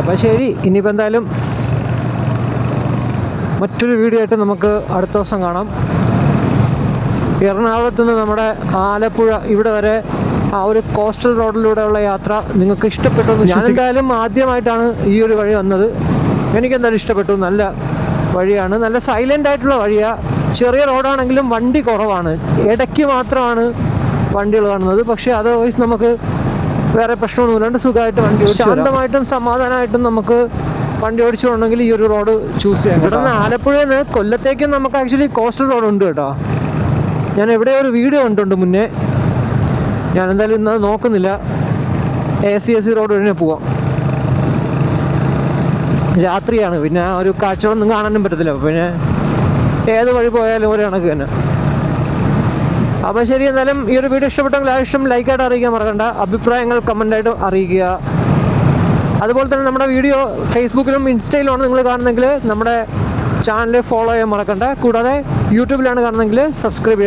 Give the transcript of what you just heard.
അപ്പോൾ ശരി, ഇനിയിപ്പോൾ എന്തായാലും മറ്റൊരു വീഡിയോ ആയിട്ട് നമുക്ക് അടുത്ത ദിവസം കാണാം. എറണാകുളത്ത് നിന്ന് നമ്മുടെ ആലപ്പുഴ ഇവിടെ വരെ ആ ഒരു കോസ്റ്റൽ റോഡിലൂടെയുള്ള യാത്ര നിങ്ങൾക്ക് ഇഷ്ടപ്പെട്ടു എന്ന് ഞാൻ എന്തായാലും ആദ്യമായിട്ടാണ് ഈ ഒരു വഴി വന്നത്. എനിക്കെന്തായാലും ഇഷ്ടപ്പെട്ടു. നല്ല വഴിയാണ്, നല്ല സൈലൻ്റ് ആയിട്ടുള്ള വഴിയാണ്. ചെറിയ റോഡാണെങ്കിലും വണ്ടി കുറവാണ്, ഇടയ്ക്ക് മാത്രമാണ് വണ്ടികൾ കാണുന്നത്. പക്ഷേ അതർവൈസ് നമുക്ക് വേറെ പ്രശ്നമൊന്നുമില്ലാണ്ട് സുഖമായിട്ട് വണ്ടി ശാന്തമായിട്ടും സമാധാനമായിട്ടും നമുക്ക് വണ്ടി ഓടിച്ചുകൊണ്ടെങ്കിൽ ഈ ഒരു റോഡ് ചൂസ് ചെയ്യാം. ഇവിടെ നിന്ന് ആലപ്പുഴയിൽ നിന്ന് കൊല്ലത്തേക്കും നമുക്ക് ആക്ച്വലി കോസ്റ്റൽ റോഡ് ഉണ്ട് കേട്ടോ. ഞാൻ എവിടെ ഒരു വീഡിയോ കണ്ടിട്ടുണ്ട് മുന്നേ, ഞാൻ എന്തായാലും ഇന്നത് നോക്കുന്നില്ല. AC റോഡ് വഴി പോവാം. രാത്രിയാണ്, പിന്നെ ഒരു കാഴ്ചകളൊന്നും കാണാനും പറ്റത്തില്ല. പിന്നെ ഏത് വഴി പോയാലും ഒരു കണക്ക് തന്നെ. അപ്പോൾ ശരി, എന്തായാലും ഈ ഒരു വീഡിയോ ഇഷ്ടപ്പെട്ടെങ്കിൽ ഇഷ്ടം ലൈക്കായിട്ട് അറിയിക്കാൻ മറക്കണ്ട. അഭിപ്രായങ്ങൾ കമൻ്റായിട്ട് അറിയിക്കുക. അതുപോലെ തന്നെ നമ്മുടെ വീഡിയോ ഫേസ്ബുക്കിലും ഇൻസ്റ്റയിലുമാണ് നിങ്ങൾ കാണുന്നതെങ്കിൽ നമ്മുടെ ചാനൽ ഫോളോ ചെയ്യാൻ മറക്കണ്ട. കൂടാതെ യൂട്യൂബിലാണ് കാണുന്നതെങ്കിൽ സബ്സ്ക്രൈബ് ചെയ്യാൻ